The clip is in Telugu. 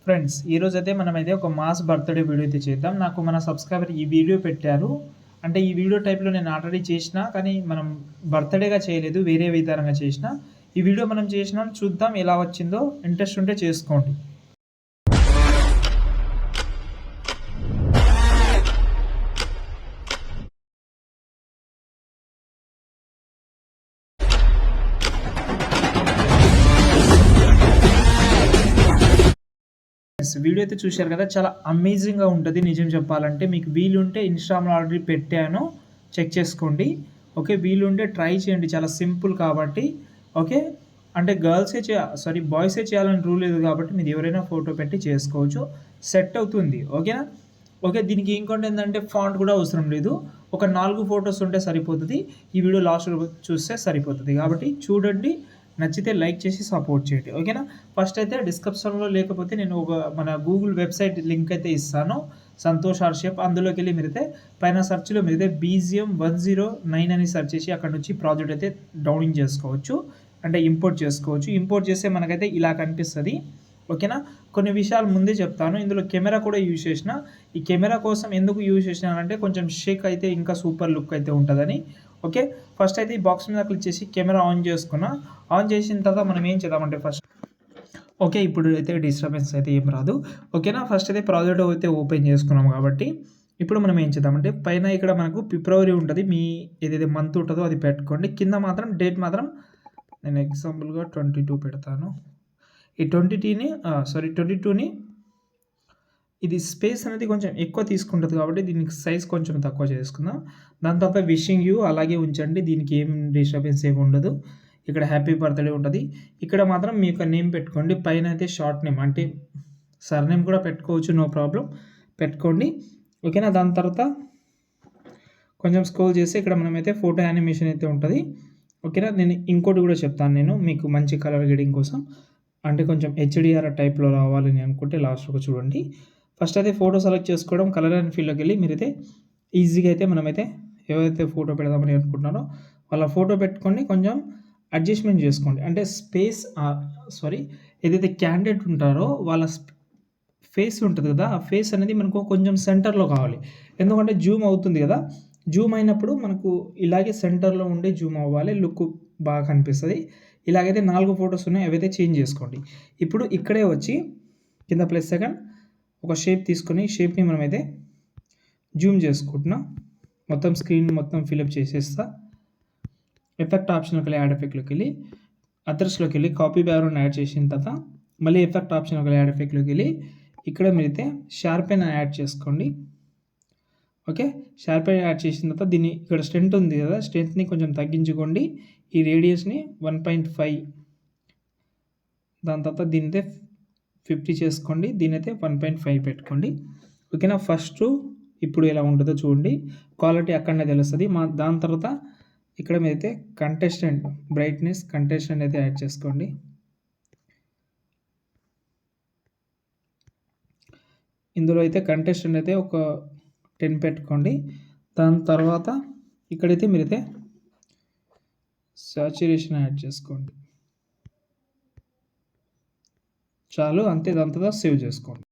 ఫ్రెండ్స్ ఈరోజైతే మనమైతే ఒక మాస్ బర్త్‌డే వీడియో అయితే చేద్దాం. నాకు మన సబ్‌స్క్రైబర్ ఈ వీడియో పెట్టారు. అంటే ఈ వీడియో టైప్‌లో నేను ఆల్రెడీ చేసినా, కానీ మనం బర్త్‌డేగా చేయలేదు. వేరే విధానంగా చేసినా. ఈ వీడియో మనం చేసినాం. చూద్దాం ఎలా వచ్చిందో. ఇంట్రెస్ట్ ఉంటే చేసుకోండి. వీడియో అయితే చూశారు కదా! చాలా అమేజింగ్‌గా ఉంటది నిజం చెప్పాలంటే. మీకు వీలుంటే ఇన్‌స్టాగ్రామ్‌లో ఆల్రెడీ పెట్టాను. చెక్ చేసుకోండి. ఓకే. వీలుంటే ట్రై చేయండి. చాలా సింపుల్ కాబట్టి. ఓకే. అంటే బాయ్సే చేయాలని రూల్ లేదు కాబట్టి మీరు ఎవరైనా ఫోటో పెట్టి చేసుకోవచ్చు. సెట్ అవుతుంది. ఓకేనా? ఓకే. దీనికి ఇంకోటి ఏందంటే ఫాంట్ కూడా అవసరం లేదు. ఒక 4 ఫోటోస్ ఉంటే సరిపోతది. ఈ వీడియో లాస్ట్‌లో చూస్తే సరిపోతది. కాబట్టి చూడండి. నచ్చితే లైక్ చేసి సపోర్ట్ చేయండి. ఓకేనా? ఫస్ట్ అయితే డిస్క్రిప్షన్‌లో లేకపోతే నేను మన గూగుల్ వెబ్‌సైట్ లింక్ అయితే ఇస్తాను. సంతోష్ ఆర్షిప్ అందులోకెళ్ళి మీరైతే పైన సెర్చ్‌లో మీరైతే బీజీఎం 109 అని సెర్చ్ చేసి అక్కడ నుంచి ప్రాజెక్ట్ అయితే డౌన్లోడ్ చేసుకోవచ్చు. అంటే ఇంపోర్ట్ చేసుకోవచ్చు. ఇంపోర్ట్ చేస్తే మనకైతే ఇలా కనిపిస్తది. ఓకేనా? కొన్ని విషయాలు ముందే చెప్తాను. ఇందులో కెమెరా కూడా యూజ్ చేసిన. ఈ కెమెరా కోసం ఎందుకు యూజ్ చేసినానంటే కొంచెం షేక్ అయితే ఇంకా సూపర్ లుక్ అయితే ఉంటదని. ఓకే. ఫస్ట్ అయితే ఈ బాక్స్ మీద క్లిక్ చేసి కెమెరా ఆన్ చేసుకున్నా. ఆన్ చేసిన తర్వాత మనం ఏం చేద్దామంటే ఓకే. ఇప్పుడు అయితే డిస్టర్బెన్స్ అయితే ఏం రాదు. ఓకేనా? ఫస్ట్ అయితే ప్రాజెక్ట్ అయితే ఓపెన్ చేసుకున్నాం కాబట్టి, ఇప్పుడు మనం ఏం చేద్దామంటే పైన ఇక్కడ మనకు ఫిబ్రవరి ఉంటది. మీ ఏదైతే మంత్ ఉంటదో అది పెట్టుకోండి. కింద మాత్రం డేట్ మాత్రం నేను ఎగ్జాంపుల్‌గా 22 పెడతాను. ఈ 22ని ఇది స్పేస్ అనేది కొంచెం ఎక్కువ తీసుకుంటది కాబట్టి దీనికి సైజ్ కొంచెం తక్కువ చేసుకుందాం. దాని తర్వాత విషింగ్ యూ అలాగే ఉంచండి. దీనికి ఏం డిస్టర్బెన్స్ ఏమి ఉండదు. ఇక్కడ హ్యాపీ బర్త్‌డే ఉంటది. ఇక్కడ మాత్రం మీ యొక్క నేమ్ పెట్టుకోండి. పైన అయితే షార్ట్ నేమ్ అంటే సర్‌నేమ్ కూడా పెట్టుకోవచ్చు. No problem. పెట్టుకోండి. ఓకేనా? దాని తర్వాత కొంచెం స్క్రోల్ చేసి ఇక్కడ మనమైతే ఫోటో యానిమేషన్ అయితే ఉంటది. ఓకేనా? నేను ఇంకోటి కూడా చెప్తాను నేను మీకు మంచి కలర్ గ్రేడింగ్ కోసం. అంటే కొంచెం హెచ్‌డీఆర్ టైప్‌లో రావాలని అనుకుంటే లాస్ట్‌లో చూడండి. ఫస్ట్ అయితే ఫోటో సెలెక్ట్ చేసుకోవడం కలర్ అండ్ ఫీల్డ్‌లోకెళ్ళి మీరైతే ఈజీగా అయితే మనమైతే ఎవరైతే ఫోటో పెడదామని అనుకుంటున్నారో వాళ్ళ ఫోటో పెట్టుకొని కొంచెం అడ్జస్ట్‌మెంట్ చేసుకోండి. అంటే ఏదైతే క్యాండిడేట్ ఉంటారో వాళ్ళ ఫేస్ ఉంటది కదా! ఆ ఫేస్ అనేది మనకు కొంచెం సెంటర్‌లో కావాలి. ఎందుకంటే జూమ్ అవుతుంది కదా! జూమ్ అయినప్పుడు మనకు ఇలాగే సెంటర్‌లో ఉండి జూమ్ అవ్వాలి. లుక్ బాగా కనిపిస్తది. ఇలాగైతే 4 ఫోటోస్ ఉన్నాయి. అవైతే చేంజ్ చేసుకోండి. ఇప్పుడు ఇక్కడే వచ్చి కింద ప్లస్ సెకండ్ ఒక షేప్ తీసుకొని షేప్‌ని మనమైతే జూమ్ చేసుకుంటున్నాం. మొత్తం స్క్రీన్ మొత్తం ఫిలప్ చేసేస్తా. ఎఫెక్ట్ ఆప్షన్‌లోకెళ్ళి యాడ్ ఎఫెక్ట్‌లోకెళ్ళి అదర్స్‌లోకెళ్ళి కాపీ బ్యాక్‌గ్రౌండ్ యాడ్ చేసిన తర్వాత మళ్ళీ ఎఫెక్ట్ ఆప్షన్‌లోకెళ్ళి యాడ్ ఎఫెక్ట్‌లోకెళ్ళి ఇక్కడ మీరైతే షార్పెన్ యాడ్ చేసుకోండి. ఓకే. షార్పెన్ యాడ్ చేసిన తర్వాత దీన్ని ఇక్కడ స్ట్రెంత్ ఉంది కదా! స్ట్రెంత్‌ని కొంచెం తగ్గించుకోండి. ఈ రేడియస్‌ని 1.5 దాని తర్వాత దీన్నైతే 50 చేసుకోండి. దీన్నైతే 1.5 పెట్టుకోండి. ఓకేనా? ఇప్పుడు ఎలా ఉంటదో చూడండి. క్వాలిటీ అక్కడనే తెలుస్తది. దాని తర్వాత ఇక్కడ మీరైతే బ్రైట్‌నెస్ కంటెస్టెంట్ అయితే యాడ్ చేసుకోండి. ఇందులో అయితే కంటెస్టెంట్ అయితే ఒక 10 పెట్టుకోండి. దాని తర్వాత ఇక్కడైతే మీరైతే సాచురేషన్ యాడ్ చేసుకోండి. చాలు అంతే. దాని తర్వాత సేవ్ చేసుకోండి.